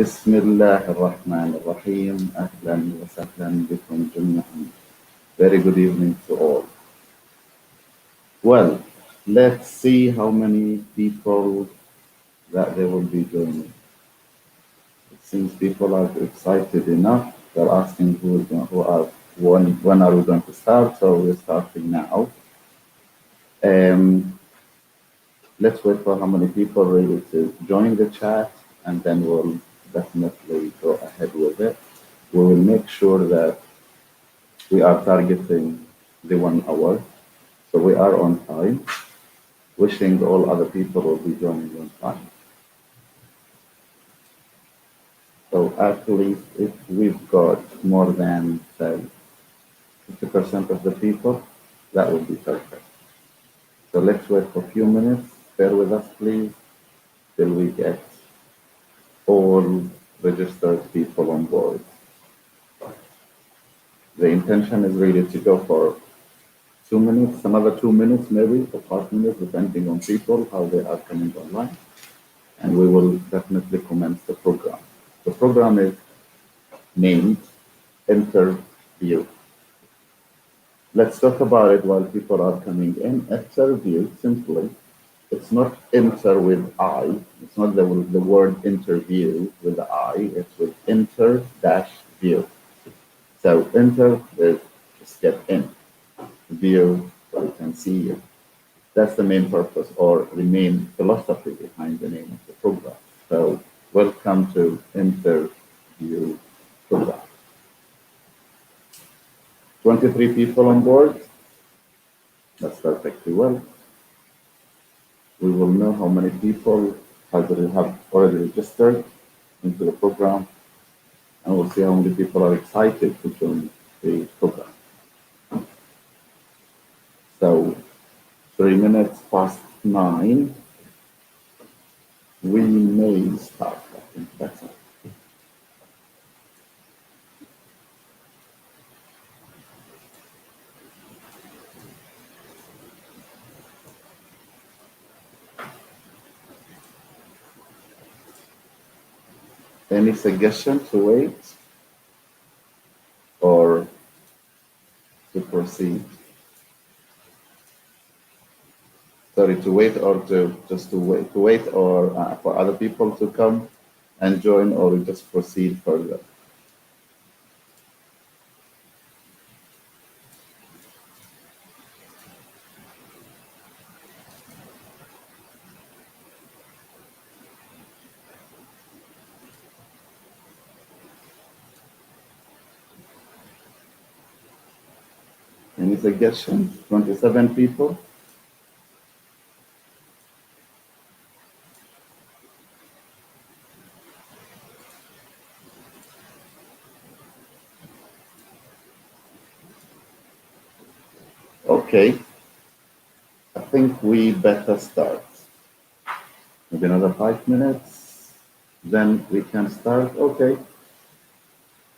بسم الله الرحمن الرحيم. أهلا وسهلا بكم جميعا. Very good evening to all. Well, let's see how many people that they will be joining. It seems people are excited enough. They're asking when are we going to start? So we're starting now. Let's wait for how many people are ready to join the chat, and then we'll definitely go ahead with it. We will make sure that we are targeting the 1 hour, so we are on time. Wishing all other people will be joining on time. So at least if we've got more than, say, 50% of the people, that would be perfect. So let's wait for a few minutes. Bear with us, please, till we get all registered people on board. The intention is really to go for 2 minutes, another 2 minutes maybe, or 5 minutes, depending on people, how they are coming online. And we will definitely commence the program. The program is named Interview. Let's talk about it while people are coming in. Interview, simply, it's not enter with I. It's not the word interview with the I. It's with enter-view. So enter is just get in. View, so you can see you. That's the main purpose or the main philosophy behind the name of the program. So welcome to Interview program. 23 people on board. That's perfectly well. We will know how many people have already registered into the program, and we'll see how many people are excited to join the program. So 3 minutes past 9, we may start. I think that's it. Any suggestion to wait or to proceed? Sorry, to wait or to wait or for other people to come and join, or we just proceed further? Any suggestions? 27 people? Okay, I think we better start. Maybe another 5 minutes, then we can start. Okay,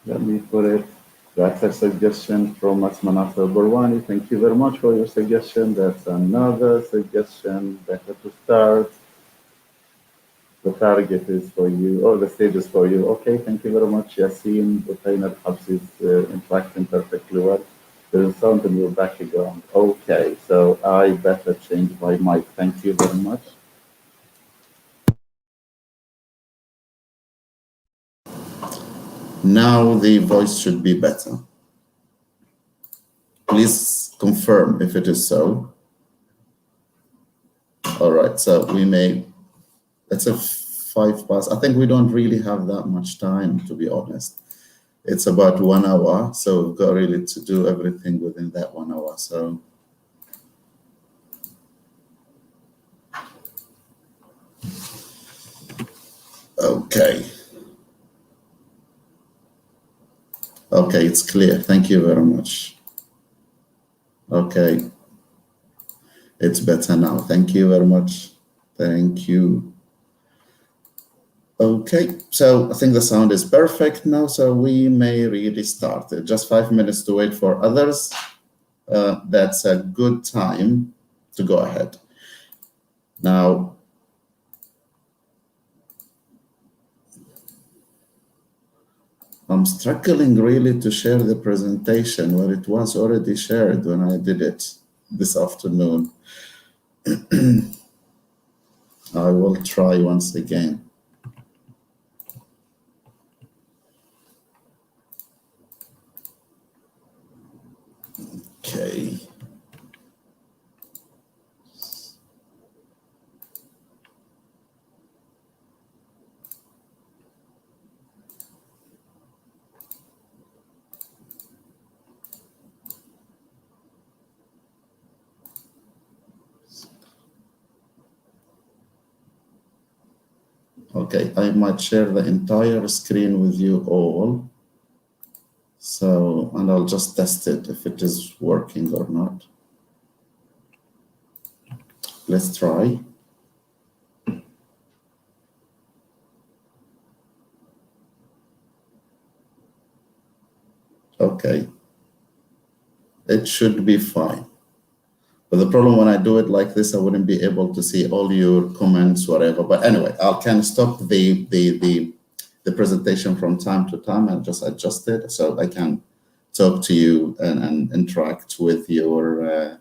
let me put it. That's a suggestion from Asmanasa Barwani. Thank you very much for your suggestion. That's another suggestion. Better to start. The target is for you, or the stage is for you. Okay, thank you very much, Yassine. Butaina Habs is interacting perfectly well. There is sound in your background. Okay, so I better change my mic. Thank you very much. Now the voice should be better. Please confirm if it is so. All right, so we may, it's a 5 past. I think we don't really have that much time, to be honest. It's about 1 hour, so we've got really to do everything within that 1 hour. So okay. Okay, it's clear. Thank you very much. Okay. It's better now. Thank you very much. Thank you. Okay, so I think the sound is perfect now, so we may really start. Just 5 minutes to wait for others. That's a good time to go ahead. Now, I'm struggling really to share the presentation where it was already shared when I did it this afternoon. I will try once again. Okay. Okay, I might share the entire screen with you all. So, and I'll just test it if it is working or not. Let's try. Okay, it should be fine. But the problem when I do it like this, I wouldn't be able to see all your comments, whatever. But anyway, I can stop the presentation from time to time and just adjust it so I can talk to you and interact with your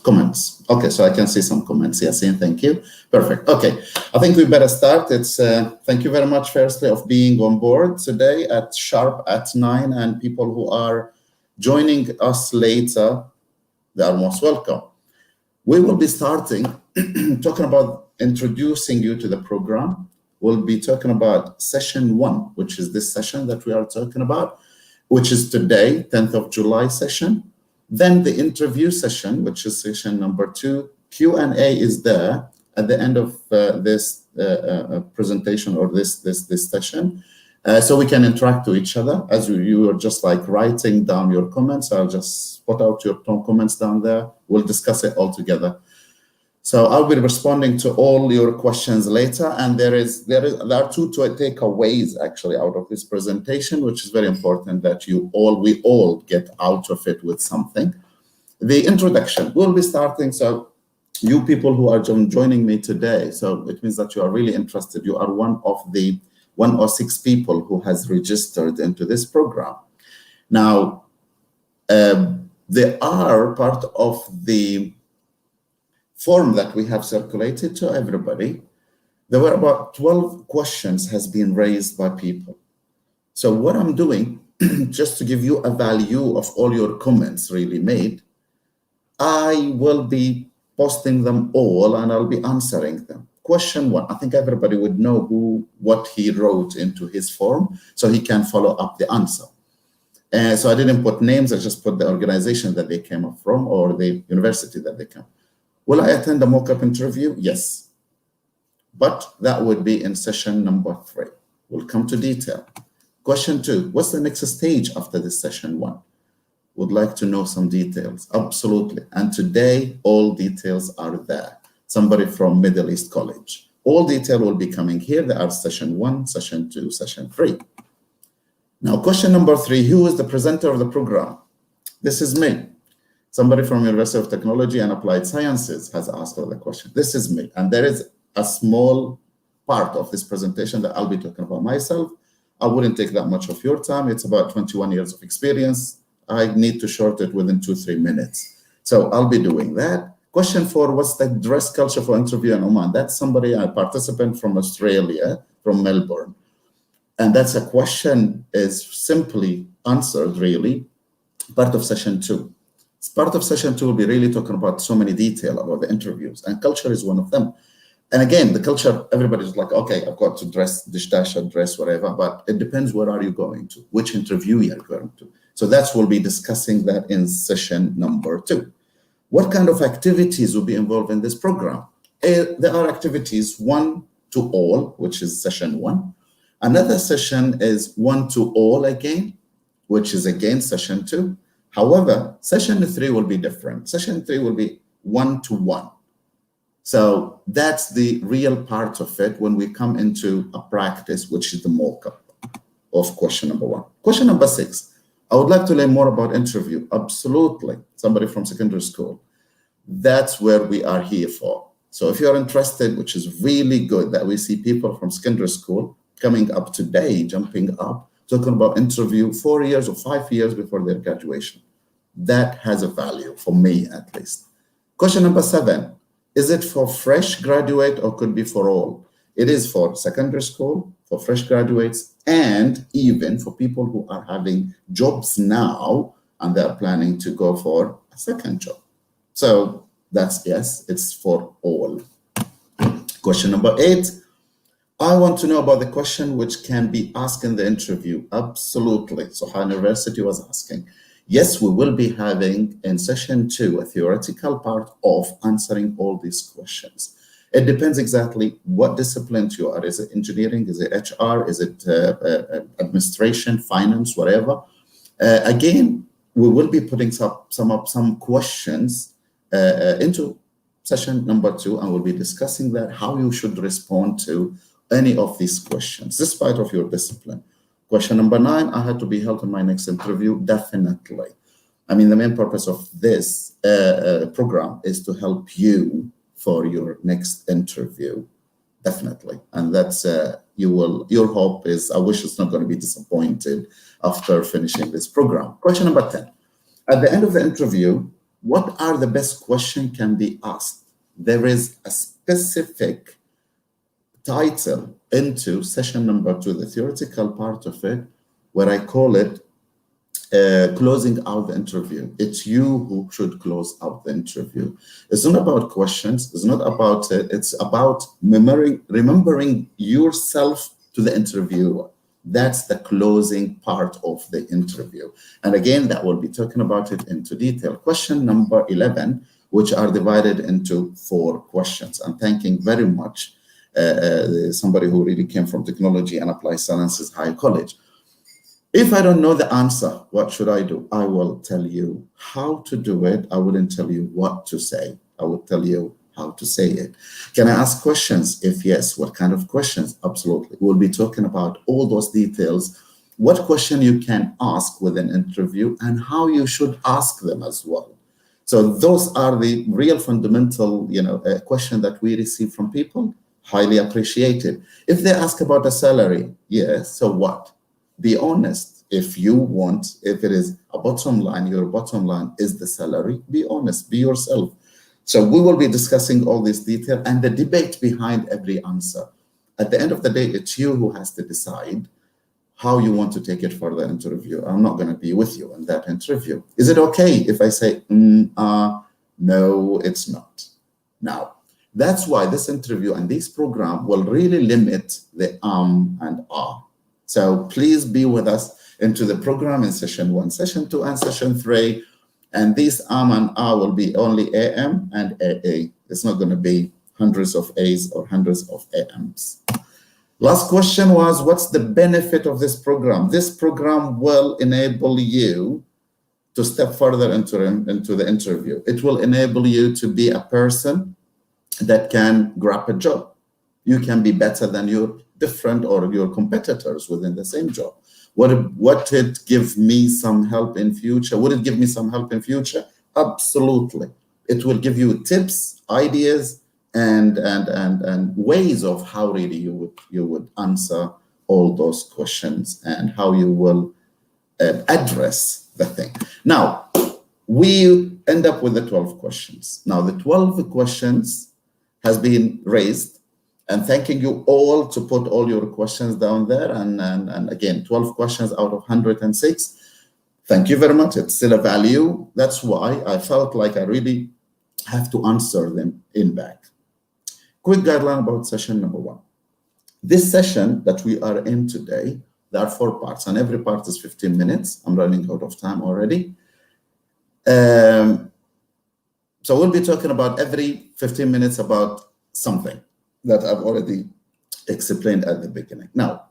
comments. Okay, so I can see some comments. Yasin, thank you. Perfect. Okay, I think we better start. It's thank you very much, firstly, of being on board today at sharp at 9, and people who are joining us later, they are most welcome. We will be starting talking about introducing you to the program. We'll be talking about session 1, which is this session that we are talking about, which is today, 10th of July session. Then the interview session, which is session number 2. Q&A is there at the end of this presentation or this session. So we can interact to each other as you are just like writing down your comments. I'll just put out your comments down there. We'll discuss it all together. So I'll be responding to all your questions later. And there are 2 takeaways actually out of this presentation, which is very important that we all get out of it with something. The introduction, we'll be starting. So you people who are joining me today, so it means that you are really interested. You are one of the 106 people who has registered into this program. Now, they are part of the form that we have circulated to everybody. There were about 12 questions has been raised by people. So what I'm doing, just to give you a value of all your comments really made, I will be posting them all and I'll be answering them. Question 1, I think everybody would know what he wrote into his form, so he can follow up the answer. So I didn't put names, I just put the organization that they came up from or the university that they came. Will I attend a mock-up interview? Yes. But that would be in session number 3. We'll come to detail. Question 2, what's the next stage after this session 1? Would like to know some details. Absolutely. And today, all details are there. Somebody from Middle East College. All detail will be coming here. There are session 1, session 2, session 3. Now, question number 3, who is the presenter of the program? This is me. Somebody from University of Technology and Applied Sciences has asked for the question. This is me. And there is a small part of this presentation that I'll be talking about myself. I wouldn't take that much of your time. It's about 21 years of experience. I need to short it within 2-3 minutes. So I'll be doing that. Question 4, what's the dress culture for interview in Oman? That's somebody, a participant from Australia, from Melbourne. And that's a question is simply answered, really, part of session 2. Part of session 2 will be really talking about so many detail about the interviews, and culture is one of them. And again, the culture, everybody's like, okay, I've got to dress, dishtasha, dress, whatever, but it depends where are you going to, which interview you're going to. So that's, we'll be discussing that in session number 2. What kind of activities will be involved in this program? There are activities 1 to all, which is session 1. Another session is 1 to all again, which is again session 2. However, session 3 will be different. Session 3 will be 1 to 1. So that's the real part of it when we come into a practice, which is the mock-up of question number 1. Question number 6. I would like to learn more about interview. Absolutely. Somebody from secondary school. That's where we are here for. So if you're interested, which is really good that we see people from secondary school coming up today, jumping up talking about interview 4 years or 5 years before their graduation. That has a value for me, at least. Question number 7, is it for fresh graduate or could be for all? It is for secondary school, for fresh graduates, and even for people who are having jobs now and they're planning to go for a second job. So that's yes, it's for all. Question number 8, I want to know about the question which can be asked in the interview. Absolutely. So High University was asking. Yes, we will be having in session 2 a theoretical part of answering all these questions. It depends exactly what discipline you are. Is it engineering? Is it HR? Is it administration, finance, whatever? Again, we will be putting some questions into session number 2, and we'll be discussing that, how you should respond to any of these questions, despite of your discipline. Question number 9, I had to be held in my next interview. Definitely. I mean, the main purpose of this program is to help you for your next interview. Definitely. And that's, your hope is, I wish it's not going to be disappointed after finishing this program. Question number 10, at the end of the interview, what are the best questions can be asked? There is a specific title into session number 2, the theoretical part of it, where I call it closing out the interview. It's you who should close out the interview. It's not about questions. It's not about it. It's about remembering yourself to the interviewer. That's the closing part of the interview. And again, that will be talking about it into detail. Question number 11, which are divided into 4 questions. I'm thanking very much somebody who really came from technology and applied sciences high college. If I don't know the answer, what should I do? I will tell you how to do it. I wouldn't tell you what to say. I will tell you how to say it. Can I ask questions? If yes, what kind of questions? Absolutely. We'll be talking about all those details, what question you can ask with an interview and how you should ask them as well. So those are the real fundamental, question that we receive from people. Highly appreciated. If they ask about the salary, yes, so what? Be honest. If it is a bottom line, your bottom line is the salary, be honest, be yourself. So we will be discussing all this detail and the debate behind every answer. At the end of the day, it's you who has to decide how you want to take it for the interview. I'm not going to be with you in that interview. Is it okay if I say, no, it's not? Now, that's why this interview and this program will really limit the and ah. So please be with us into the program in session 1, session 2, and session 3. And these and ah will be only AM and AA. It's not going to be hundreds of A's or hundreds of AMs. Last question was, what's the benefit of this program? This program will enable you to step further into the interview. It will enable you to be a person that can grab a job. You can be better than your different or your competitors within the same job. Would it give me some help in future? Would it give me some help in future? Absolutely. It will give you tips, ideas, and ways of how really you would answer all those questions and how you will address the thing. Now, we end up with the 12 questions. Now, the 12 questions has been raised, and thanking you all to put all your questions down there. And again, 12 questions out of 106. Thank you very much. It's still a value. That's why I felt like I really have to answer them in back. Quick guideline about session number 1. This session that we are in today, there are 4 parts, and every part is 15 minutes. I'm running out of time already. So we'll be talking about every 15 minutes about something that I've already explained at the beginning. Now,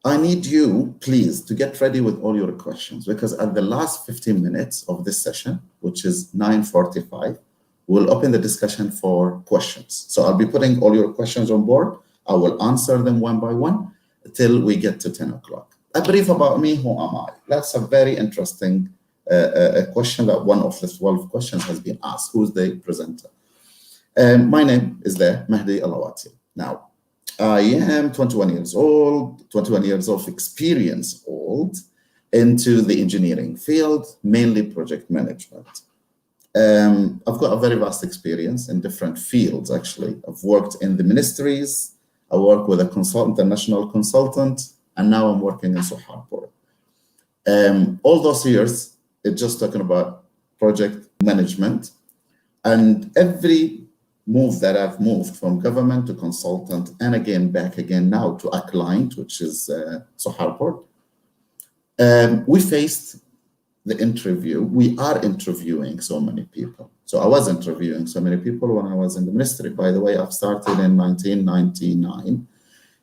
I need you, please, to get ready with all your questions, because at the last 15 minutes of this session, which is 9:45, we'll open the discussion for questions. So I'll be putting all your questions on board. I will answer them one by one till we get to 10 o'clock. A brief about me, who am I? That's a very interesting question that one of the 12 questions has been asked. Who's the presenter? My name is there, Mahdi Alawati. Now, I am 21 years old, 21 years of experience old into the engineering field, mainly project management. I've got a very vast experience in different fields, actually. I've worked in the ministries, I work with a consultant, a national consultant, and now I'm working in Soharpur. All those years, it's just talking about project management, and every move that I've moved from government to consultant, and again, back again now to a client, which is Soharpur, we faced the interview. We are interviewing so many people. So I was interviewing so many people when I was in the ministry. By the way, I've started in 1999.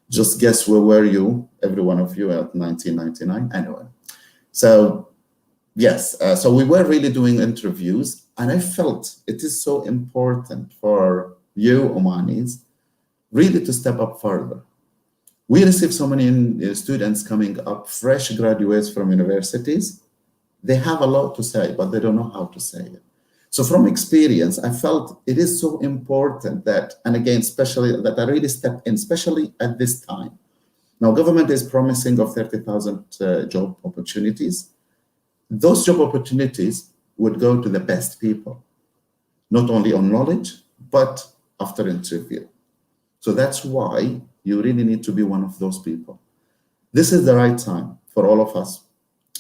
Just guess where were you, every one of you, at 1999? Anyway, so yes, so we were really doing interviews, and I felt it is so important for you, Omanis, really to step up further. We receive so many students coming up, fresh graduates from universities. They have a lot to say, but they don't know how to say it. So from experience, I felt it is so important that, and again, especially that I really step in, especially at this time. Now, government is promising of 30,000 job opportunities. Those job opportunities would go to the best people, not only on knowledge, but after interview. So that's why you really need to be one of those people. This is the right time for all of us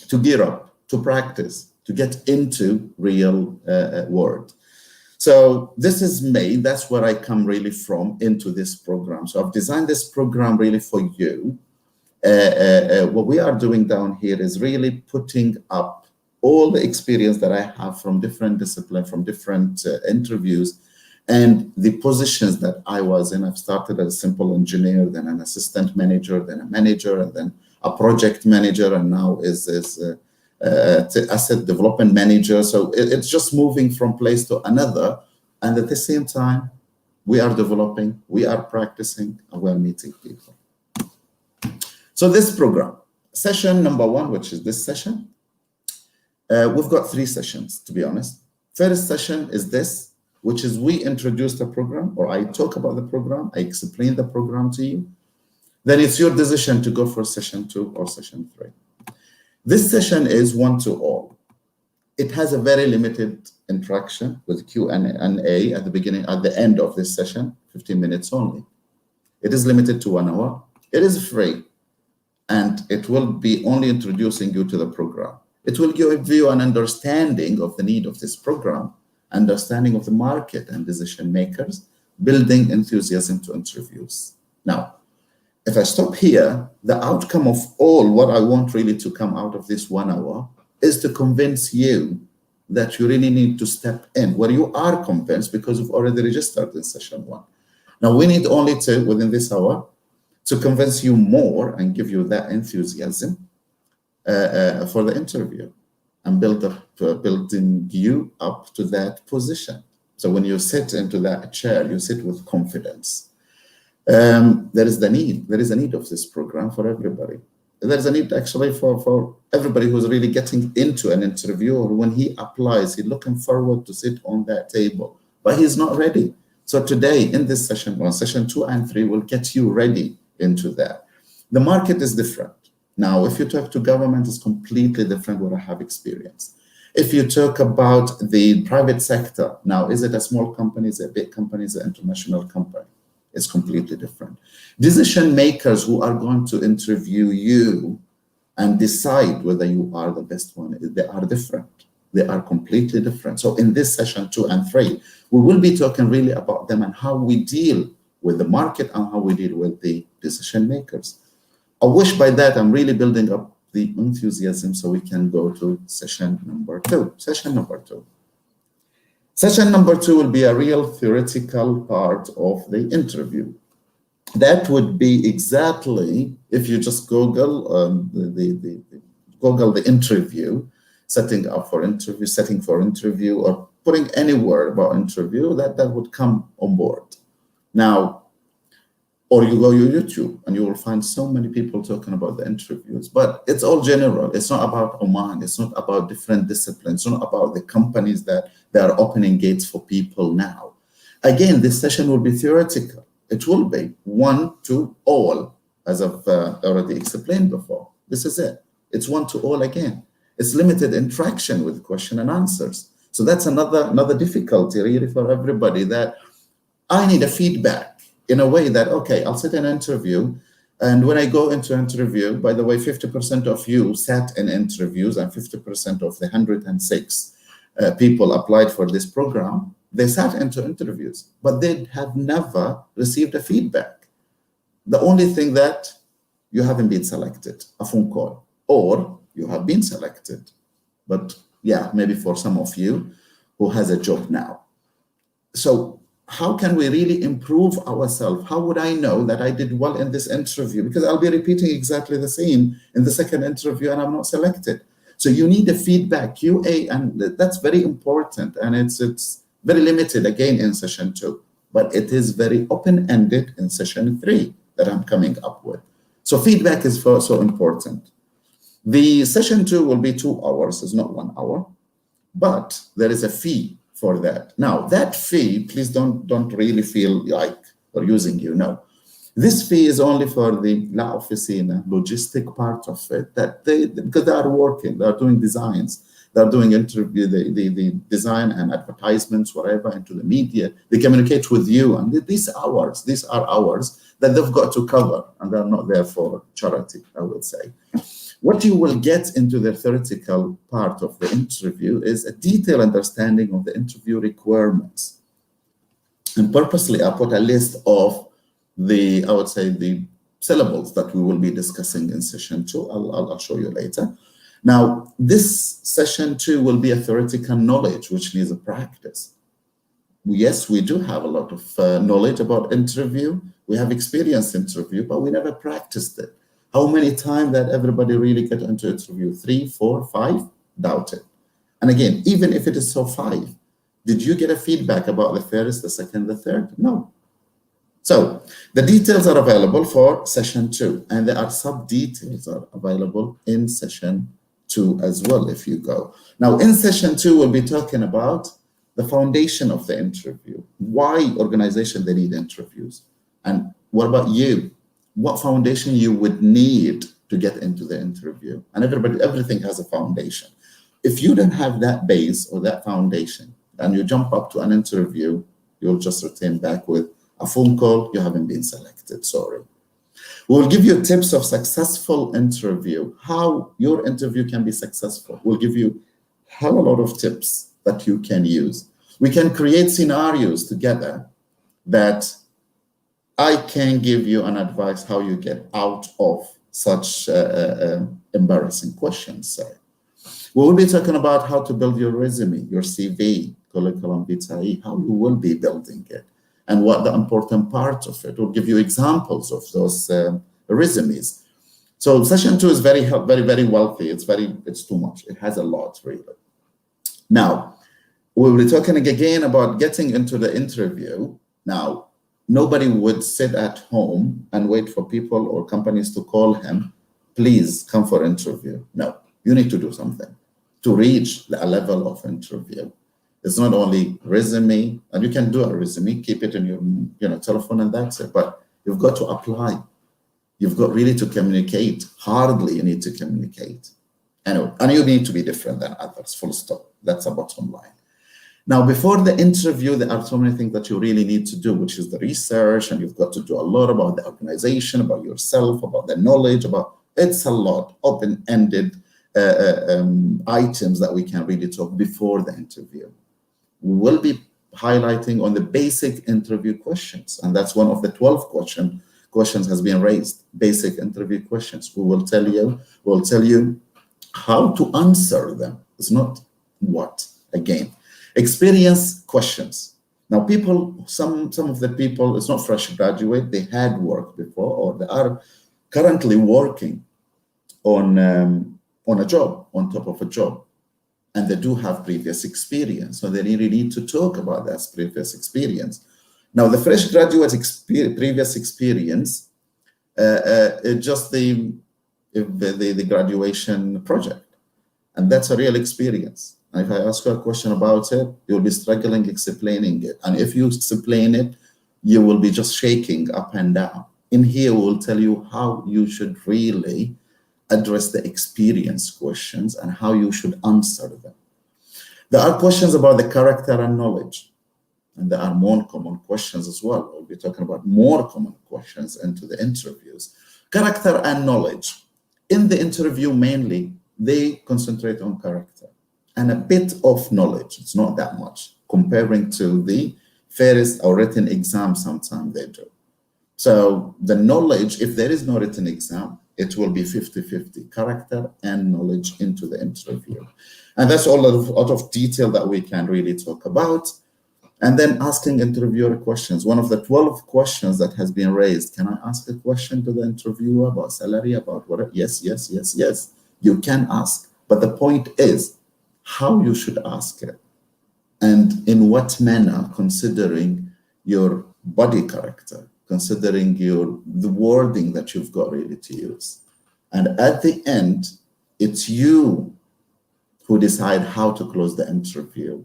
to gear up, to practice, to get into real world. So this is me, that's where I come really from into this program. So I've designed this program really for you. What we are doing down here is really putting up all the experience that I have from different disciplines, from different interviews, and the positions that I was in. I've started as a simple engineer, then an assistant manager, then a manager, and then a project manager, and now is asset development manager. So it's just moving from place to another. And at the same time, we are developing, we are practicing, and we're meeting people. So this program, session number 1, which is this session, we've got 3 sessions, to be honest. First session is this, which is we introduce the program, or I talk about the program, I explain the program to you. Then it's your decision to go for session 2 or session 3. This session is one-to-all. It has a very limited interaction with Q&A at the beginning, at the end of this session, 15 minutes only. It is limited to 1 hour. It is free, and it will be only introducing you to the program. It will give you an understanding of the need of this program, understanding of the market and decision makers, building enthusiasm to interviews. Now, if I stop here, the outcome of all what I want really to come out of this 1 hour is to convince you that you really need to step in where you are convinced because you've already registered in session 1. Now we need only to, within this hour, to convince you more and give you that enthusiasm for the interview and building you up to that position. So when you sit into that chair, you sit with confidence. There is a need of this program for everybody. There's a need actually for everybody who's really getting into an interview, or when he applies, he's looking forward to sit on that table, but he's not ready. So today in this session 1, session 2 and 3 will get you ready into that. The market is different. Now, if you talk to government, it's completely different what I have experienced. If you talk about the private sector, now, is it a small company, is it a big company, is it an international company? It's completely different. Decision makers who are going to interview you and decide whether you are the best one, they are different. They are completely different. So in this session 2 and 3, we will be talking really about them and how we deal with the market and how we deal with the decision makers. I wish by that I'm really building up the enthusiasm so we can go to session number 2. Session number 2. Session number 2 will be a real theoretical part of the interview. That would be exactly, if you just Google Google the interview, setting for interview, or putting any word about interview, that would come on board. Now, or you go to YouTube and you will find so many people talking about the interviews, but it's all general. It's not about Oman. It's not about different disciplines. It's not about the companies that they are opening gates for people now. Again, this session will be theoretical. It will be one to all, as I've already explained before. This is it. It's one to all again. It's limited interaction with question and answers. So that's another difficulty really for everybody, that I need a feedback in a way that, okay, I'll sit in an interview, and when I go into an interview, by the way, 50% of you sat in interviews, and 50% of the 106 people applied for this program, they sat into interviews, but they have never received a feedback. The only thing that you haven't been selected, a phone call, or you have been selected. But yeah, maybe for some of you who has a job now. So how can we really improve ourselves? How would I know that I did well in this interview? Because I'll be repeating exactly the same in the second interview and I'm not selected. So you need a feedback, QA, and that's very important. And it's very limited again in session 2, but it is very open-ended in session 3 that I'm coming up with. So feedback is so important. The session 2 will be 2 hours, it's not 1 hour, but there is a fee for that. Now, that fee, please don't really feel like we're using you, no. This fee is only for the La Oficina logistic part of it, that because they are working, they are doing designs, they're doing interview, the design and advertisements, whatever, into the media. They communicate with you, and these are hours that they've got to cover, and they're not there for charity, I would say. What you will get into the theoretical part of the interview is a detailed understanding of the interview requirements. And purposely, I put a list of the syllables that we will be discussing in session 2. I'll show you later. Now, this session 2 will be a theoretical knowledge, which needs a practice. Yes, we do have a lot of knowledge about interview. We have experienced interview, but we never practiced it. How many times that everybody really get into interview? 3, 4, 5? Doubt it. And again, even if it is so 5, did you get a feedback about the first, the second, the third? No. So the details are available for session 2, and there are sub-details are available in session 2 as well if you go. Now in session 2, we'll be talking about the foundation of the interview. Why organization they need interviews? And what about you? What foundation you would need to get into the interview? And everything has a foundation. If you don't have that base or that foundation, and you jump up to an interview, you'll just return back with a phone call, you haven't been selected, sorry. We'll give you tips of successful interview, how your interview can be successful. We'll give you a hell of a lot of tips that you can use. We can create scenarios together that I can give you an advice how you get out of such embarrassing questions, say. We will be talking about how to build your resume, your CV, curriculum vitae, how you will be building it, and what the important part of it. We'll give you examples of those resumes. So session 2 is very, very wealthy. It's too much. It has a lot, really. Now, we'll be talking again about getting into the interview. Now, nobody would sit at home and wait for people or companies to call him, please come for interview. No, you need to do something to reach a level of interview. It's not only resume, and you can do a resume, keep it in your telephone, and that's it. But you've got to apply. You've got really to communicate. Hardly you need to communicate. Anyway, and you need to be different than others, full stop. That's a bottom line. Now, before the interview, there are so many things that you really need to do, which is the research, and you've got to do a lot about the organization, about yourself, about the knowledge, it's a lot open-ended items that we can really talk before the interview. We will be highlighting on the basic interview questions, and that's one of the 12 questions has been raised, basic interview questions. We'll tell you how to answer them. It's not what, again. Experience questions. Now, some of the people, it's not fresh graduate, they had worked before, or they are currently working on a job, on top of a job, and they do have previous experience, so they really need to talk about that previous experience. Now, the fresh graduate previous experience is just the graduation project, and that's a real experience. And if I ask you a question about it, you'll be struggling explaining it. And if you explain it, you will be just shaking up and down. In here, we'll tell you how you should really address the experience questions and how you should answer them. There are questions about the character and knowledge, and there are more common questions as well. We'll be talking about more common questions into the interviews. Character and knowledge. In the interview, mainly, they concentrate on character and a bit of knowledge. It's not that much, comparing to the first or written exam sometimes they do. So the knowledge, if there is no written exam, it will be 50-50, character and knowledge into the interview. And that's all a lot of detail that we can really talk about. And then asking interviewer questions. One of the 12 questions that has been raised, can I ask a question to the interviewer about salary, about what? Yes, yes, yes, yes. You can ask. But the point is how you should ask it and in what manner, considering your body character, considering the wording that you've got ready to use. And at the end, it's you who decide how to close the interview.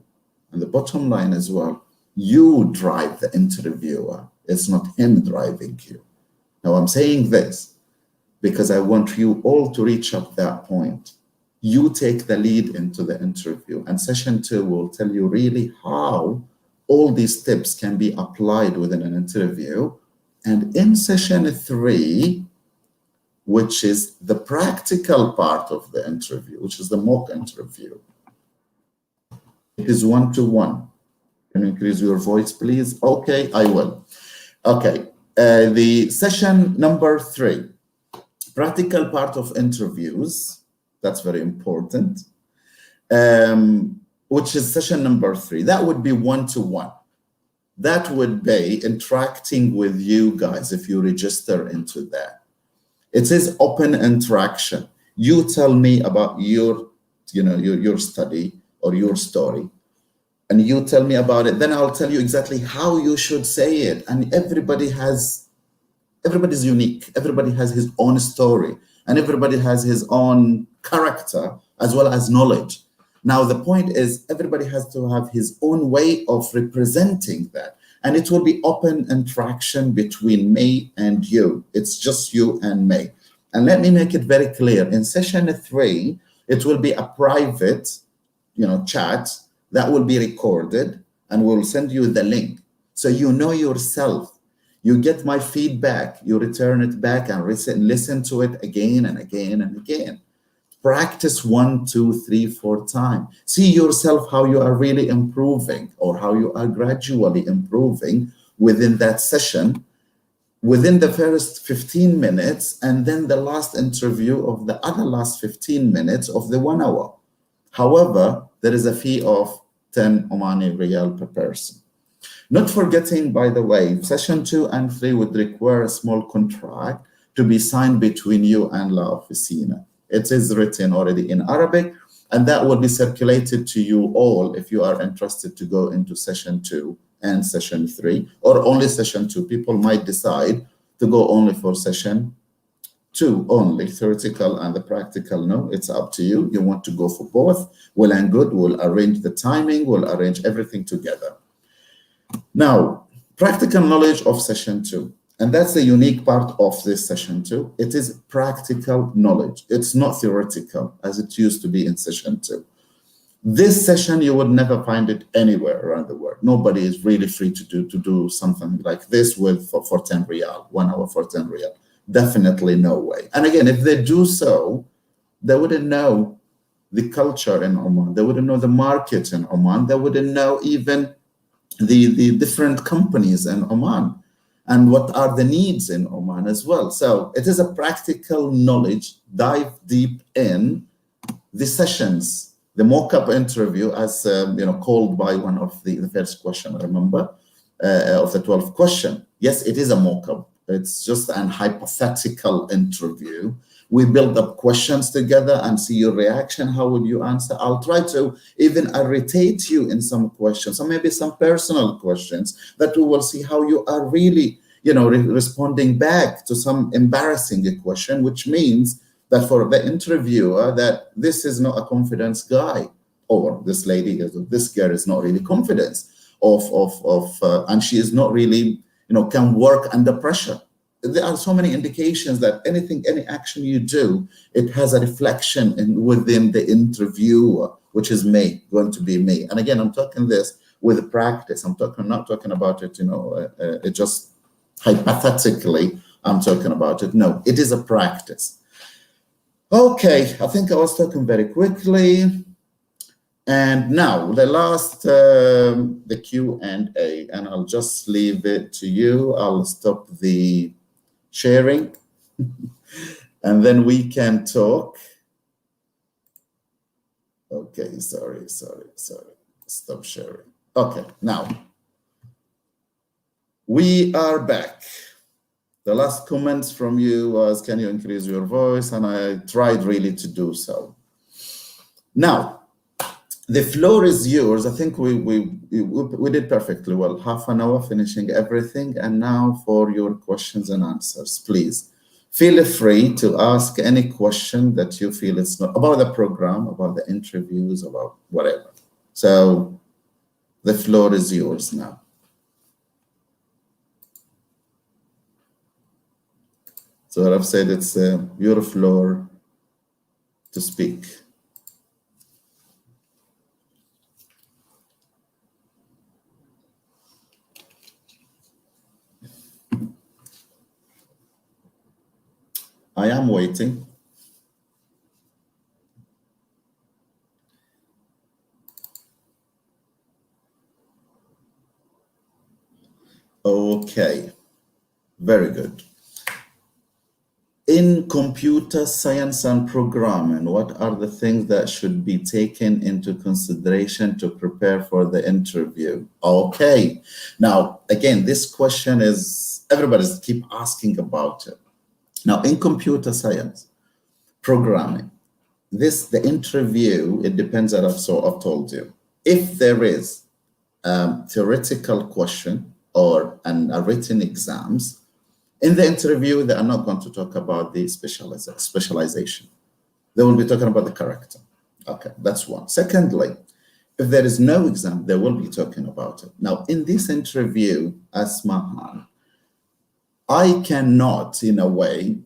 And the bottom line as well, you drive the interviewer. It's not him driving you. Now I'm saying this because I want you all to reach up that point. You take the lead into the interview, and session 2 will tell you really how all these tips can be applied within an interview. And in session 3, which is the practical part of the interview, which is the mock interview, it is 1-to-1. Can you increase your voice, please? Okay, I will. Okay, the session number 3, practical part of interviews. That's very important. Which is session number 3. That would be 1-to-1. That would be interacting with you guys if you register into that. It is open interaction. You tell me about your study or your story, and you tell me about it. Then I'll tell you exactly how you should say it. And everybody's unique. Everybody has his own story, and everybody has his own character as well as knowledge. Now, the point is everybody has to have his own way of representing that. And it will be open interaction between me and you. It's just you and me. And let me make it very clear. In session 3, it will be a private, chat that will be recorded, and we'll send you the link. So you know yourself. You get my feedback. You return it back and listen to it again and again and again. Practice 1, 2, 3, 4 times. See yourself how you are really improving or how you are gradually improving within that session, within the first 15 minutes, and then the last interview of the other last 15 minutes of the 1 hour. However, there is a fee of 10 Omani Riyal per person. Not forgetting, by the way, session 2 and 3 would require a small contract to be signed between you and La Oficina. It is written already in Arabic, and that will be circulated to you all if you are interested to go into session 2 and session 3, or only session 2. People might decide to go only for session 2 only, theoretical and the practical. No, it's up to you. You want to go for both, well and good. We'll arrange the timing, we'll arrange everything together. Now, practical knowledge of session 2. And that's the unique part of this session 2. It is practical knowledge. It's not theoretical as it used to be in session 2. This session, you would never find it anywhere around the world. Nobody is really free to do something like this for 10 Riyal, 1 hour for 10 Riyal. Definitely no way. And again, if they do so, they wouldn't know the culture in Oman. They wouldn't know the market in Oman. They wouldn't know even the different companies in Oman and what are the needs in Oman as well. So it is a practical knowledge, dive deep in the sessions, the mock-up interview as called by one of the first question, I remember, of the 12th question. Yes, it is a mock-up. It's just an hypothetical interview. We build up questions together and see your reaction. How would you answer? I'll try to even irritate you in some questions, or maybe some personal questions that we will see how you are really, responding back to some embarrassing question, which means that for the interviewer that this is not a confidence guy, or this lady, this girl is not really confident and she is not really, can work under pressure. There are so many indications that any action you do, it has a reflection within the interviewer, which is going to be me. And again, I'm talking this with practice. I'm not talking about it, it just hypothetically, I'm talking about it. No, it is a practice. Okay, I think I was talking very quickly. And now the last, the Q&A, and I'll just leave it to you. I'll stop the sharing and then we can talk. Okay, sorry. Stop sharing. Okay, now we are back. The last comments from you was, can you increase your voice? And I tried really to do so. Now, the floor is yours. I think we did perfectly well. Half an hour finishing everything. And now for your questions and answers, please. Feel free to ask any question that you feel it's not about the program, about the interviews, about whatever. So the floor is yours now. So I've said it's your floor to speak. I am waiting. Okay, very good. In computer science and programming, what are the things that should be taken into consideration to prepare for the interview? Okay, now, again, this question is, everybody's keep asking about it. Now, in computer science, programming, the interview, it depends, as I've told you. If there is a theoretical question or a written exams, in the interview, they are not going to talk about the specialization. They will be talking about the character. Okay, that's one. Secondly, if there is no exam, they will be talking about it. Now, in this interview, Asmahan, I cannot, in a way,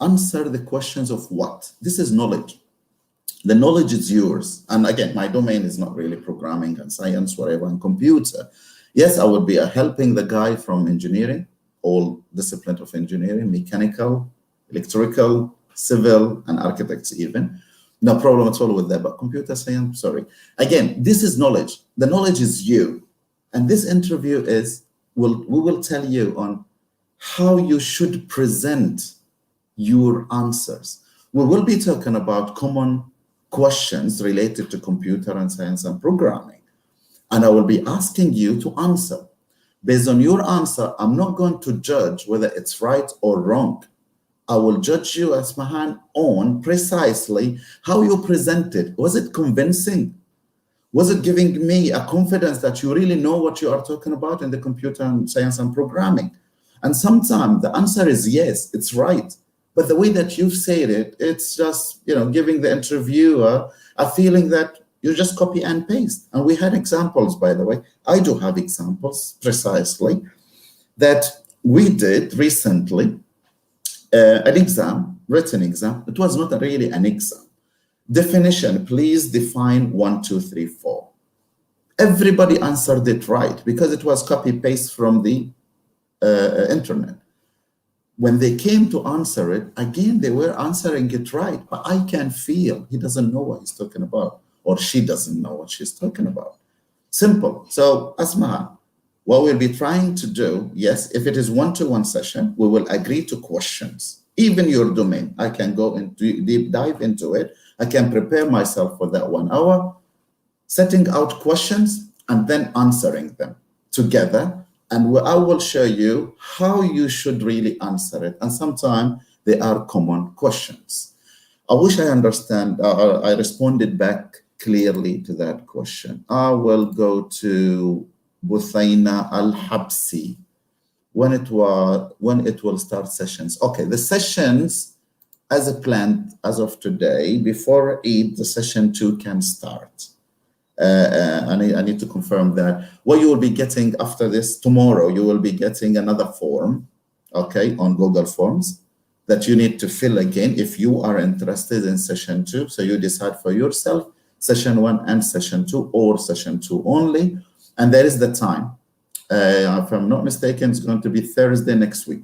answer the questions of what? This is knowledge. The knowledge is yours. And again, my domain is not really programming and science, whatever, and computer. Yes, I would be helping the guy from engineering, all disciplines of engineering, mechanical, electrical, civil, and architects even. No problem at all with that, but computer science, sorry. Again, this is knowledge. The knowledge is you. And this interview is, we will tell you on how you should present your answers. We will be talking about common questions related to computer and science and programming. And I will be asking you to answer. Based on your answer, I'm not going to judge whether it's right or wrong. I will judge you, Asmahan, on precisely how you presented. Was it convincing? Was it giving me a confidence that you really know what you are talking about in the computer and science and programming? And sometimes the answer is yes, it's right. But the way that you've said it, it's just, giving the interviewer a feeling that you just copy and paste. And we had examples, by the way. I do have examples precisely that we did recently, an exam, written exam. It was not really an exam. Definition, please define 1, 2, 3, 4. Everybody answered it right because it was copy paste from the internet. When they came to answer it, again, they were answering it right, but I can feel he doesn't know what he's talking about, or she doesn't know what she's talking about. Simple. So, Asma, what we'll be trying to do, yes, if it is one-to-one session, we will agree to questions. Even your domain, I can go into deep dive into it. I can prepare myself for that 1 hour, setting out questions and then answering them together. And I will show you how you should really answer it. And sometimes they are common questions. I wish I understand, I responded back clearly to that question. I will go to Buthaina Al-Habsi when it will start sessions. Okay, the sessions as planned as of today, before Eid, the session 2 can start. I need to confirm that. What you will be getting after this, tomorrow, you will be getting another form, okay, on Google Forms that you need to fill again if you are interested in session 2. So you decide for yourself, session 1 and session 2, or session 2 only. And there is the time. If I'm not mistaken, it's going to be Thursday next week.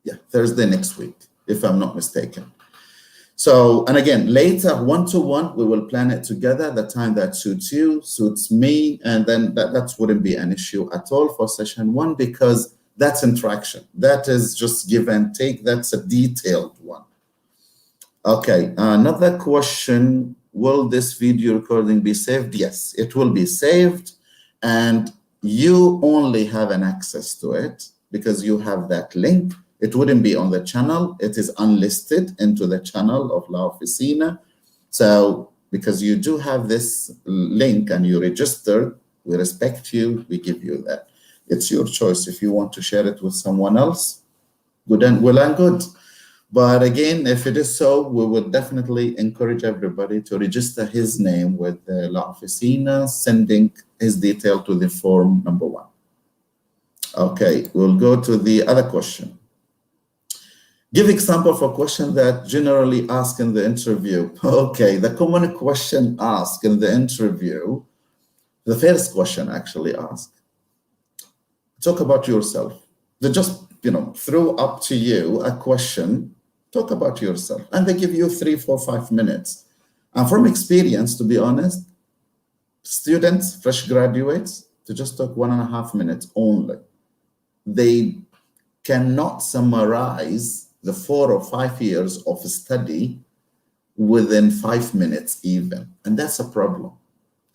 Yeah, Thursday next week, if I'm not mistaken. So, and again, later, one-to-one, we will plan it together. The time that suits you, suits me, and then that wouldn't be an issue at all for session 1, because that's interaction. That is just give and take. That's a detailed one. Okay, another question. Will this video recording be saved? Yes, it will be saved, and you only have an access to it because you have that link. It wouldn't be on the channel. It is unlisted into the channel of La Oficina. So because you do have this link and you registered, we respect you, we give you that. It's your choice. If you want to share it with someone else, good and well and good. But again, if it is so, we would definitely encourage everybody to register his name with La Oficina, sending his detail to the form number 1. Okay, we'll go to the other question. Give example for question that generally asked in the interview. Okay, the common question asked in the interview, the first question actually asked, talk about yourself. They just, throw up to you a question, talk about yourself. And they give you 3, 4, 5 minutes. And from experience, to be honest, students, fresh graduates, to just talk 1.5 minutes only. They cannot summarize the 4 or 5 years of study within 5 minutes even. And that's a problem.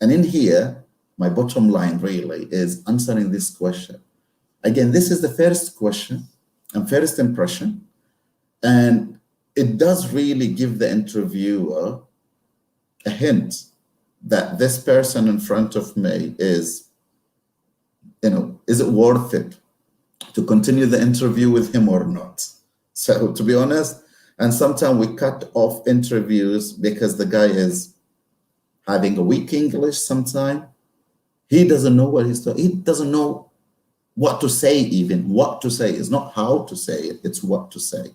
And in here, my bottom line really is answering this question. Again, this is the first question and first impression. And it does really give the interviewer a hint that this person in front of me is it worth it to continue the interview with him or not? So to be honest, and sometimes we cut off interviews because the guy is having a weak English sometimes. He doesn't know what he's talking. He doesn't know what to say even. What to say is not how to say it, it's what to say.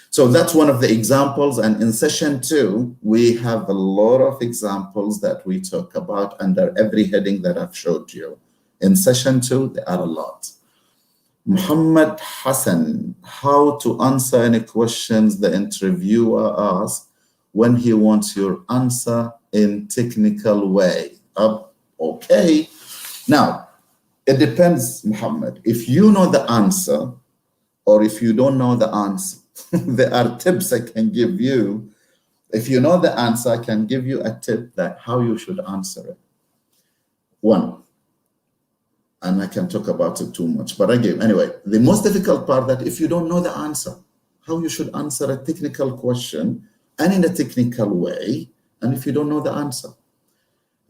So that's one of the examples. And in session 2, we have a lot of examples that we talk about under every heading that I've showed you. In session 2, there are a lot. Muhammad Hassan, how to answer any questions the interviewer asks when he wants your answer in technical way. Okay. Now, it depends, Muhammad. If you know the answer or if you don't know the answer, there are tips I can give you. If you know the answer, I can give you a tip that how you should answer it. 1. And I can talk about it too much. But again, anyway, the most difficult part that if you don't know the answer, how you should answer a technical question and in a technical way, and if you don't know the answer.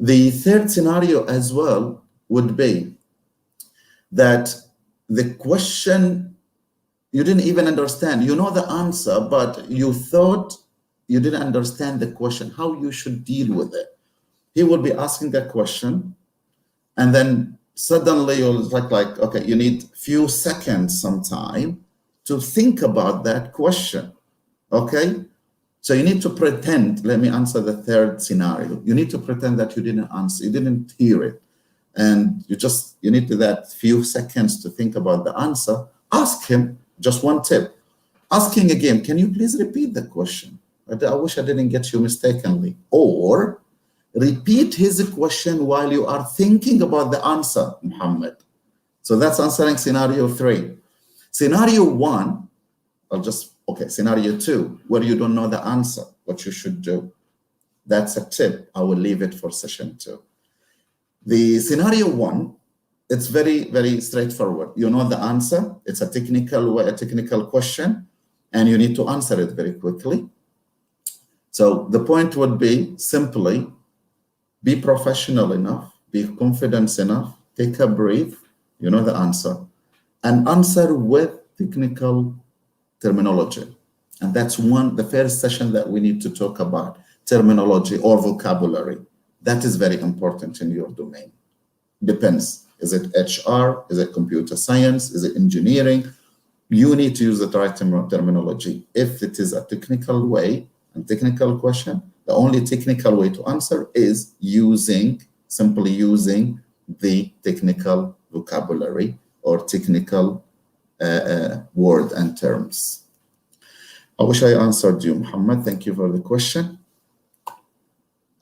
The third scenario as well would be that the question you didn't even understand. You know the answer, but you thought you didn't understand the question, how you should deal with it. He will be asking that question, and then suddenly you'll like, okay, you need a few seconds sometime to think about that question, okay? So you need to pretend, let me answer the third scenario. You need to pretend that you didn't answer, you didn't hear it. And you need to that few seconds to think about the answer. Ask him, just one tip. Asking again, can you please repeat the question? I wish I didn't get you mistakenly. Or repeat his question while you are thinking about the answer, Muhammad. So that's answering scenario 3. Scenario 1, scenario 2, where you don't know the answer, what you should do. That's a tip. I will leave it for session 2. The scenario 1, it's very, very straightforward. You know the answer. It's a technical question, and you need to answer it very quickly. So the point would be simply be professional enough, be confident enough, take a breath, you know the answer, and answer with technical terminology. And that's the first session that we need to talk about, terminology or vocabulary. That is very important in your domain. Depends. Is it HR? Is it computer science? Is it engineering? You need to use the right terminology. If it is a technical way and technical question, the only technical way to answer is simply using the technical vocabulary or technical word and terms. I wish I answered you, Muhammad. Thank you for the question.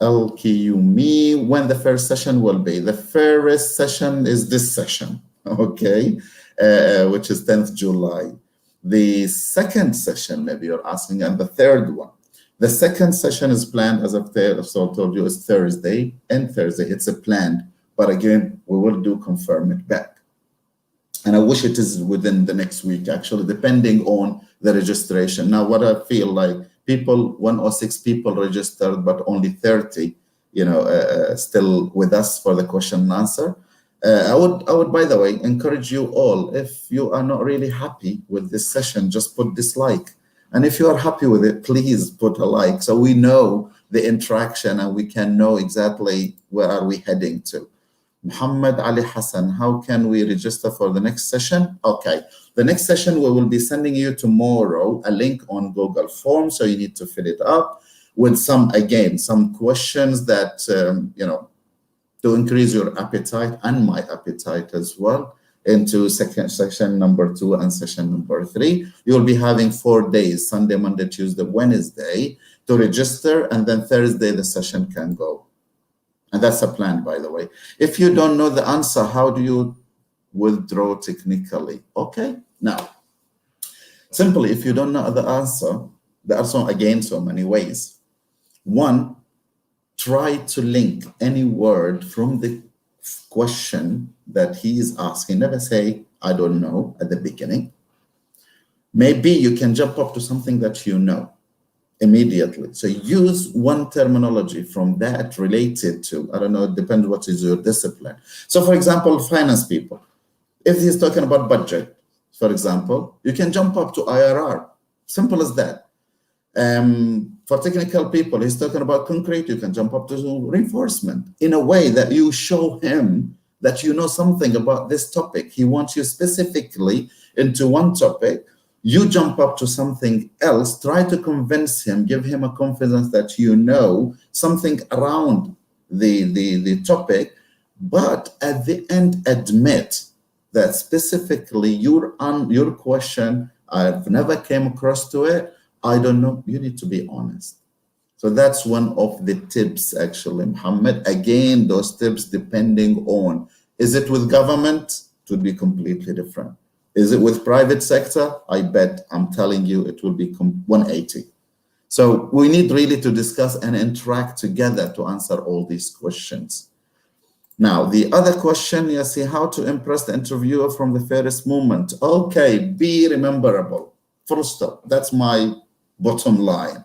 LQME, when the first session will be? The first session is this session, okay, which is 10th July. The second session, maybe you're asking, and the third one. The second session is planned, as I've told you, is Thursday and Thursday. It's a planned, but again, we will confirm it back. And I wish it is within the next week, actually, depending on the registration. Now, what I feel like, 106 people registered, but only 30, still with us for the question and answer. I would, by the way, encourage you all, if you are not really happy with this session, just put dislike. And if you are happy with it, please put a like, so we know the interaction and we can know exactly where are we heading to. Muhammad Ali Hassan, how can we register for the next session? Okay, the next session, we will be sending you tomorrow a link on Google Form, so you need to fill it up with some questions that, to increase your appetite and my appetite as well into session number 2 and session number 3. You'll be having 4 days, Sunday, Monday, Tuesday, Wednesday, to register, and then Thursday the session can go. And that's a plan, by the way. If you don't know the answer, how do you withdraw technically? Okay, now, simply, if you don't know the answer, there are so many ways. One, try to link any word from the question that he is asking. Never say, I don't know, at the beginning. Maybe you can jump up to something that you know immediately. So use one terminology from that related to, I don't know, it depends what is your discipline. So for example, finance people, if he's talking about budget, for example, you can jump up to IRR. Simple as that. For technical people, he's talking about concrete, you can jump up to reinforcement in a way that you show him that you know something about this topic. He wants you specifically into one topic. You jump up to something else, try to convince him, give him a confidence that you know something around the topic, but at the end admit that specifically your question, I've never came across to it, I don't know. You need to be honest. So that's one of the tips, actually, Muhammad. Again, those tips depending on, is it with government? It would be completely different. Is it with private sector? I bet, I'm telling you, it will be 180. So we need really to discuss and interact together to answer all these questions. Now, the other question, you see, how to impress the interviewer from the first moment. Okay, be rememberable. Full stop. That's my bottom line.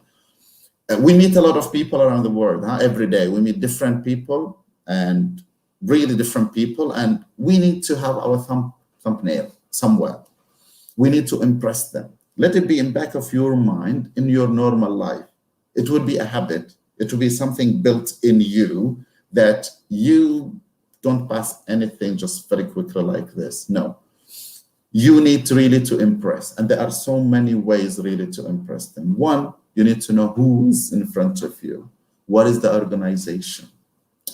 We meet a lot of people around the world, every day. We meet different people and really different people, and we need to have our thumbnail somewhere. We need to impress them. Let it be in back of your mind in your normal life. It would be a habit. It will be something built in you that you don't pass anything just very quickly like this. No. You need really to impress. And there are so many ways really to impress them. One, you need to know who's in front of you. What is the organization?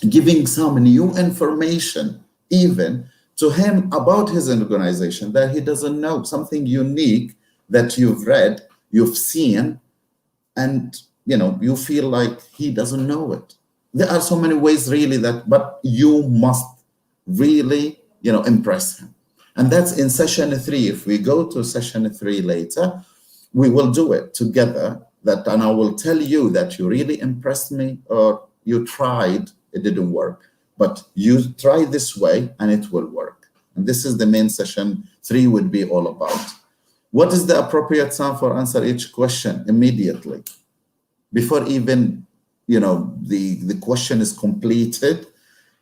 Giving some new information even to him about his organization that he doesn't know, something unique that you've read, you've seen, and you feel like he doesn't know it. There are so many ways really but you must really, impress him. And that's in session 3. If we go to session 3 later, we will do it together. And I will tell you that you really impressed me, or you tried, it didn't work. But you try this way and it will work. And this is the main session 3 would be all about. What is the appropriate time for answer each question? Immediately. Before even, the question is completed,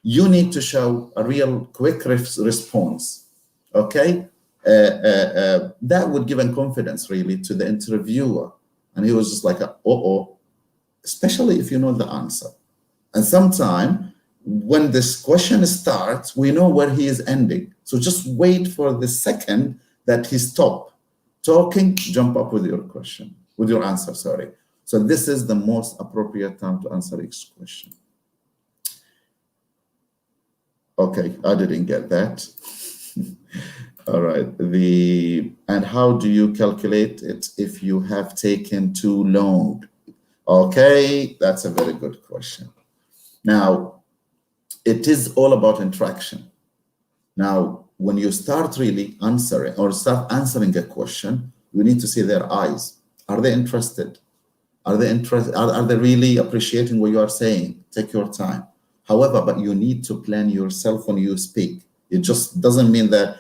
you need to show a real quick response. Okay? That would give a confidence really to the interviewer. And he was just like, especially if you know the answer. And sometimes when this question starts, we know where he is ending. So just wait for the second that he stopped talking, jump up with your question, with your answer, sorry. So this is the most appropriate time to answer each question. Okay, I didn't get that. All right, and how do you calculate it if you have taken too long? Okay, that's a very good question. Now, it is all about interaction. Now, when you start really answering or start answering a question, you need to see their eyes. Are they interested? Are they interested? Are they really appreciating what you are saying? Take your time. However, but you need to plan yourself when you speak. It just doesn't mean that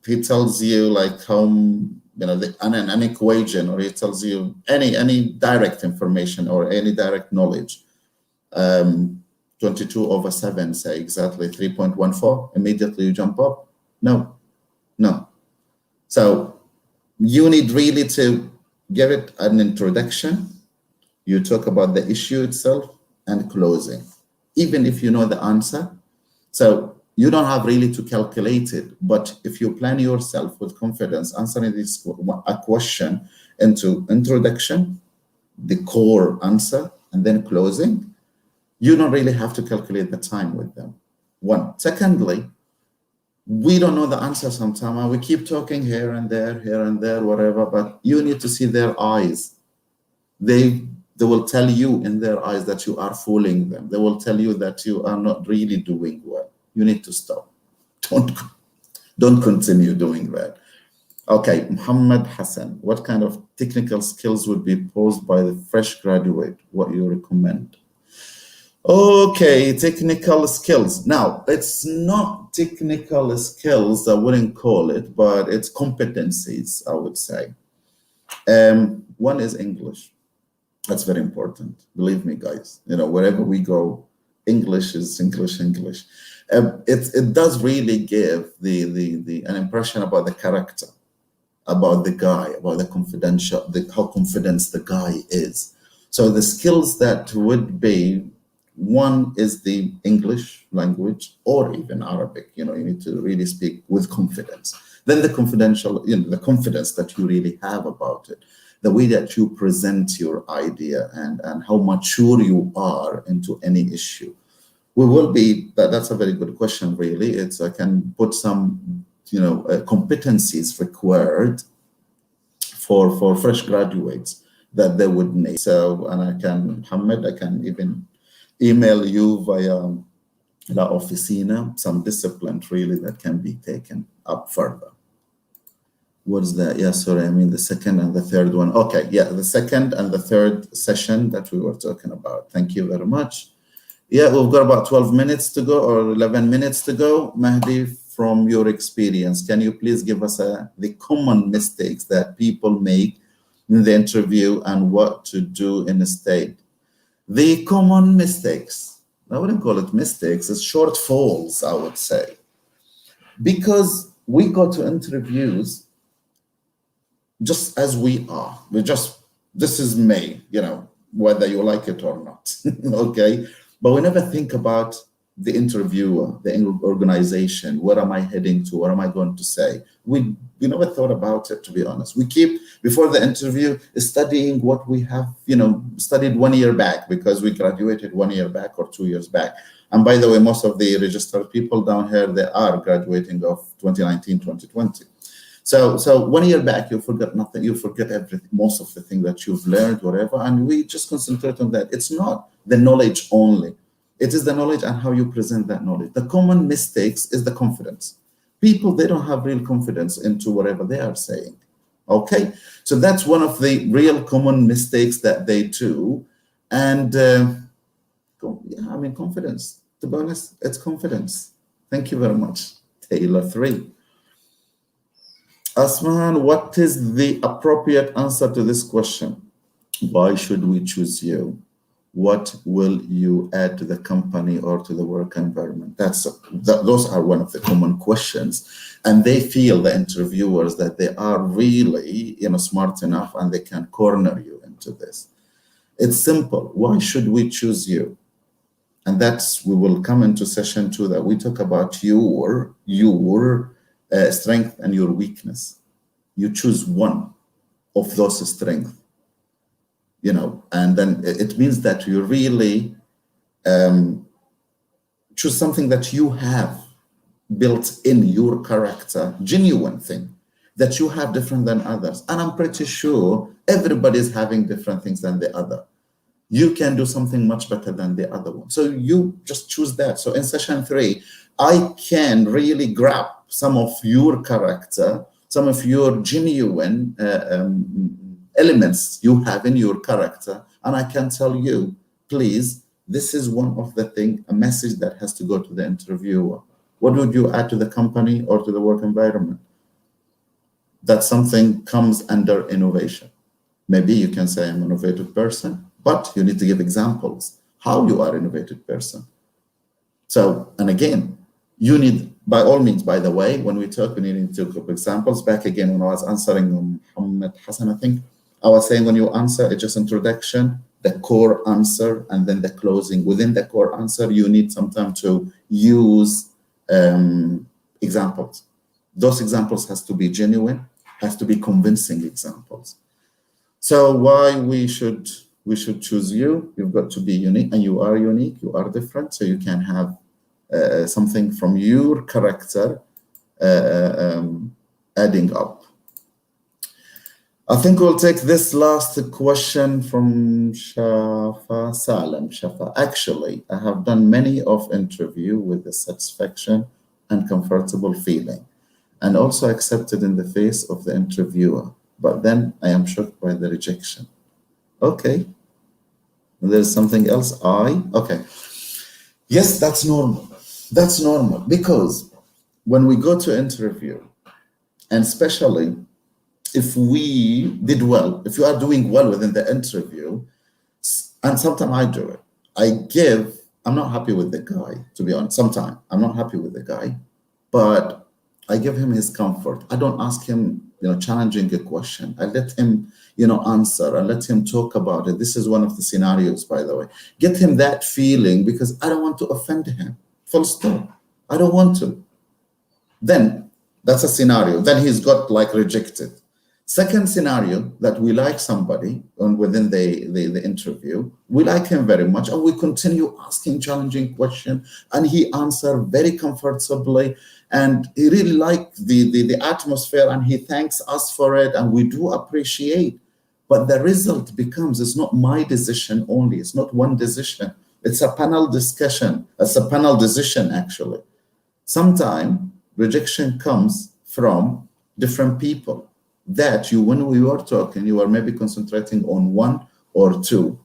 he tells you like how, an equation, or he tells you any direct information or any direct knowledge. 22/7, say exactly 3.14, immediately you jump up. No. So you need really to give it an introduction. You talk about the issue itself and closing, even if you know the answer. So you don't have really to calculate it, but if you plan yourself with confidence, answering a question into introduction, the core answer, and then closing, you don't really have to calculate the time with them. One. Secondly, we don't know the answer sometimes, and we keep talking here and there, whatever, but you need to see their eyes. They will tell you in their eyes that you are fooling them. They will tell you that you are not really doing well. You need to stop. Don't continue doing that. Okay, Muhammad Hassan, what kind of technical skills would be posed by the fresh graduate? What you recommend? Okay, technical skills. Now, it's not technical skills, I wouldn't call it, but it's competencies, I would say. One is English. That's very important. Believe me, guys. Wherever we go, English is English. It does really give an impression about the character, about the guy, about how confident the guy is. So the skills that would be, one is the English language or even Arabic. You need to really speak with confidence. Then the confidence that you really have about it, the way that you present your idea and how mature you are into any issue. That's a very good question, really. I can put some, competencies required for fresh graduates that they would need. So, and Muhammad, I can even email you via La Oficina, some discipline really that can be taken up further. What's that? Yeah, sorry, I mean the second and the third one. Okay, yeah, the second and the third session that we were talking about. Thank you very much. Yeah, we've got about 12 minutes to go or 11 minutes to go. Mahdi, from your experience, can you please give us the common mistakes that people make in the interview and what to do instead? The common mistakes, I wouldn't call it mistakes, it's shortfalls, I would say. Because we go to interviews just as we are. This is me, whether you like it or not, okay? But we never think about the interviewer, the organization. Where am I heading to? What am I going to say? We never thought about it, to be honest. We keep, before the interview, studying what we have, studied 1 year back, because we graduated 1 year back or 2 years back. And by the way, most of the registered people down here, they are graduating of 2019, 2020. So 1 year back, you forget nothing. You forget everything, most of the things that you've learned, whatever, and we just concentrate on that. It's not the knowledge only. It is the knowledge and how you present that knowledge. The common mistakes is the confidence. People, they don't have real confidence into whatever they are saying. Okay, so that's one of the real common mistakes that they do. And confidence. To be honest, it's confidence. Thank you very much. Taylor 3. Asman, what is the appropriate answer to this question? Why should we choose you? What will you add to the company or to the work environment? Those are one of the common questions. And they feel, the interviewers, that they are really smart enough and they can corner you into this. It's simple. Why should we choose you? And that's, we will come into session 2 that we talk about your strength and your weakness. You choose one of those strengths, you know, and then it means that you really choose something that you have built in your character, genuine thing that you have different than others. And I'm pretty sure everybody's having different things than the other. You can do something much better than the other one. So you just choose that. So in session 3, I can really grab some of your character, some of your genuine elements you have in your character, and I can tell you, please, this is one of the things, a message that has to go to the interviewer. What would you add to the company or to the work environment? That something comes under innovation. Maybe you can say I'm an innovative person, but you need to give examples how you are an innovative person. So, and again, you need, by all means, by the way, when we talk, we need to give examples. Back again, when I was answering Muhammad Hassan, I think I was saying when you answer, it's just introduction, the core answer, and then the closing. Within the core answer, you need some time to use examples. Those examples has to be genuine, has to be convincing examples. So why we should choose you? You've got to be unique, and you are unique, you are different, so you can have something from your character adding up. I think we'll take this last question from Shafa Salem. Shafa, actually, I have done many of interview with the satisfaction and comfortable feeling, and also accepted in the face of the interviewer. But then I am shocked by the rejection. Okay. There's something else. Okay. Yes, that's normal. That's normal, because when we go to interview, and especially if we did well, if you are doing well within the interview, and sometimes I do it, I'm not happy with the guy, to be honest. Sometimes I'm not happy with the guy, but I give him his comfort. I don't ask him, challenging a question. I let him, answer. I let him talk about it. This is one of the scenarios, by the way. Get him that feeling, because I don't want to offend him. Full stop. I don't want to. Then that's a scenario. Then he's got rejected. Second scenario, that we like somebody within the interview. We like him very much, and we continue asking challenging questions, and he answered very comfortably, and he really liked the atmosphere, and he thanks us for it, and we do appreciate. But the result becomes, it's not my decision only. It's not one decision. It's a panel discussion. It's a panel decision, actually. Sometimes rejection comes from different people. That when we were talking, you were maybe concentrating on one or two,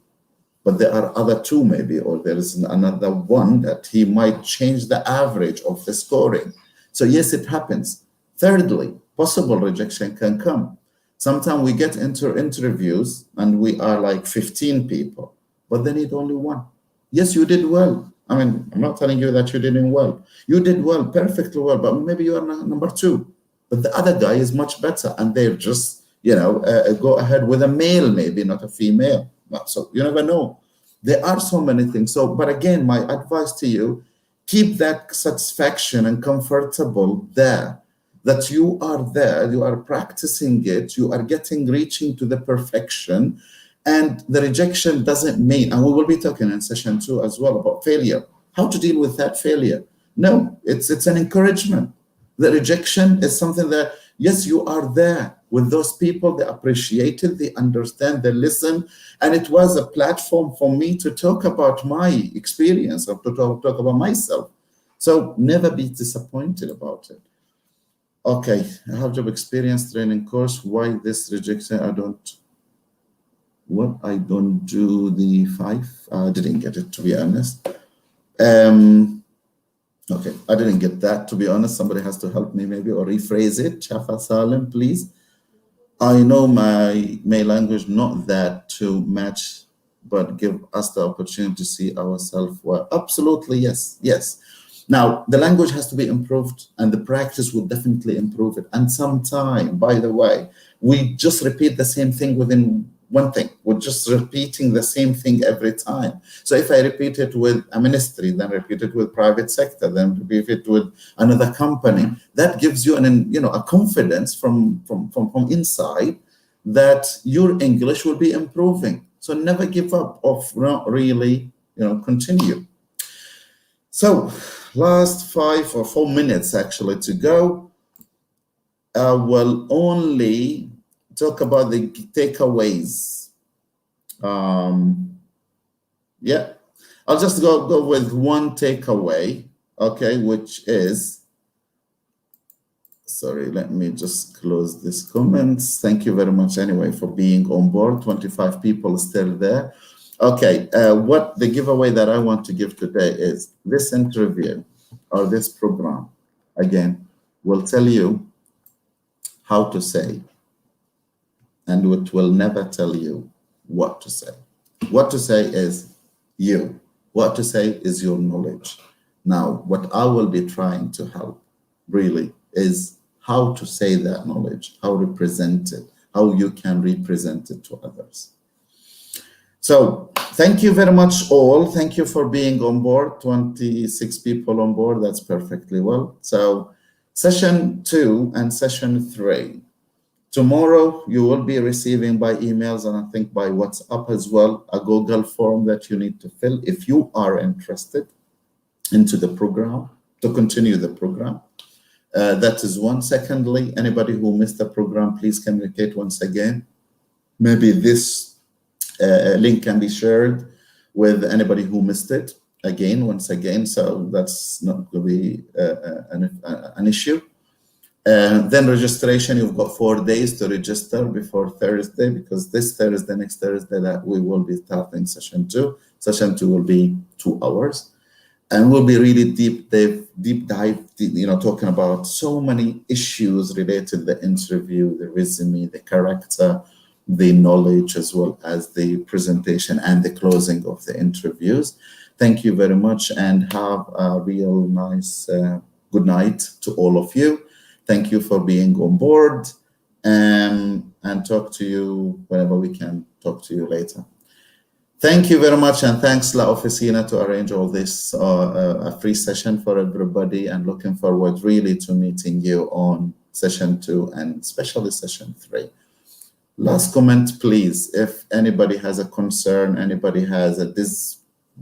but there are other two maybe, or there is another one that he might change the average of the scoring. So yes, it happens. Thirdly, possible rejection can come. Sometimes we get into interviews and we are 15 people, but they need only one. Yes, you did well. I mean, I'm not telling you that you didn't well. You did well, perfectly well, but maybe you are number 2. But the other guy is much better, and they're just, go ahead with a male, maybe not a female. So you never know. There are so many things. So, but again, my advice to you, keep that satisfaction and comfortable there, that you are there, you are practicing it, you are reaching to the perfection, and the rejection doesn't mean, and we will be talking in session 2 as well about failure, how to deal with that failure. No, it's an encouragement. The rejection is something that, yes, you are there with those people, they appreciate it, they understand, they listen, and it was a platform for me to talk about my experience, or to talk about myself. So never be disappointed about it. Okay, I have job experience training course. Why this rejection? I don't do the 5. I didn't get it, to be honest. Okay, I didn't get that, to be honest. Somebody has to help me maybe, or rephrase it. Shafa Salim, please. I know my language not that to match, but give us the opportunity to see ourselves well. Absolutely, yes. Now, the language has to be improved, and the practice will definitely improve it. And sometime, by the way, we just repeat the same thing within one thing. We're just repeating the same thing every time. So if I repeat it with a ministry, then repeat it with private sector, then repeat it with another company, that gives you a confidence from inside that your English will be improving. So never give up of not really, continue. So last 5 or 4 minutes actually to go. I will only talk about the takeaways. Yeah, I'll just go with one takeaway, okay, which is, sorry, let me just close this comments. Thank you very much anyway for being on board. 25 people still there. Okay, what the giveaway that I want to give today is this interview or this program, again, will tell you how to say, and it will never tell you what to say. What to say is you. What to say is your knowledge. Now, what I will be trying to help really is how to say that knowledge, how to represent it, how you can represent it to others. So thank you very much all. Thank you for being on board. 26 people on board, that's perfectly well. So session 2 and session 3. Tomorrow, you will be receiving by emails and I think by WhatsApp as well, a Google form that you need to fill if you are interested into the program, to continue the program. That is one. Secondly, anybody who missed the program, please communicate once again. Maybe this link can be shared with anybody who missed it once again. So that's not going to be an issue. Then registration, you've got 4 days to register before Thursday, because this Thursday, next Thursday, that we will be starting session 2. Session 2 will be 2 hours. And we'll be really deep dive, talking about so many issues related to the interview, the resume, the character, the knowledge, as well as the presentation and the closing of the interviews. Thank you very much and have a real nice good night to all of you. Thank you for being on board and talk to you whenever we can talk to you later. Thank you very much, and thanks La Oficina to arrange all this, a free session for everybody, and looking forward really to meeting you on session 2 and especially session 3. Last comment, please. If anybody has a concern, anybody has this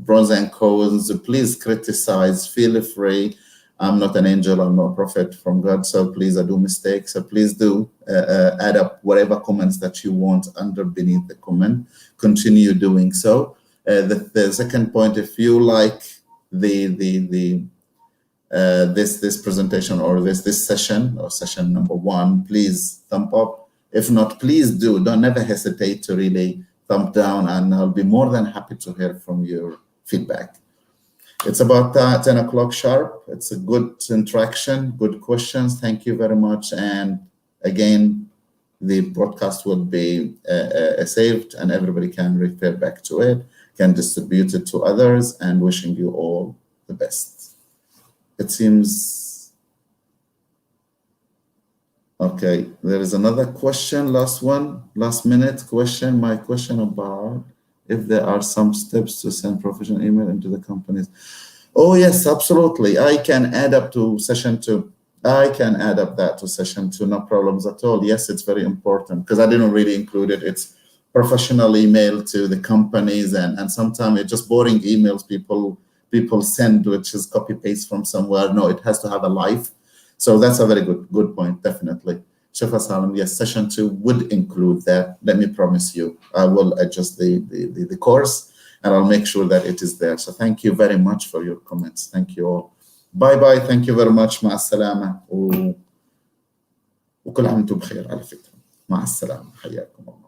pros and cons, please criticize, feel free. I'm not an angel, I'm not a prophet from God, so please, I do mistakes. So please do add up whatever comments that you want beneath the comment. Continue doing so. The second point, if you like this presentation or this session or session number 1, please thumb up. If not, please don't never hesitate to really thumb down, and I'll be more than happy to hear from your feedback. It's about 10 o'clock sharp. It's a good interaction, good questions. Thank you very much. And again, the broadcast will be saved and everybody can refer back to it, can distribute it to others, and wishing you all the best. It seems, okay, there is another question, last minute question. My question about if there are some steps to send professional email into the companies. Oh yes, absolutely. I can add up to session 2. I can add up that to session 2, no problems at all. Yes, it's very important because I didn't really include it. It's professional email to the companies, and sometimes it's just boring emails people send, which is copy paste from somewhere. No, it has to have a life. So that's a very good point, definitely. Shefa Salam, yes, session 2 would include that. Let me promise you, I will adjust the course and I'll make sure that it is there. So thank you very much for your comments. Thank you all. Bye. Thank you very much. مع السلامة وكل عام وانتم بخير على فكرة. مع السلامة. حياكم الله.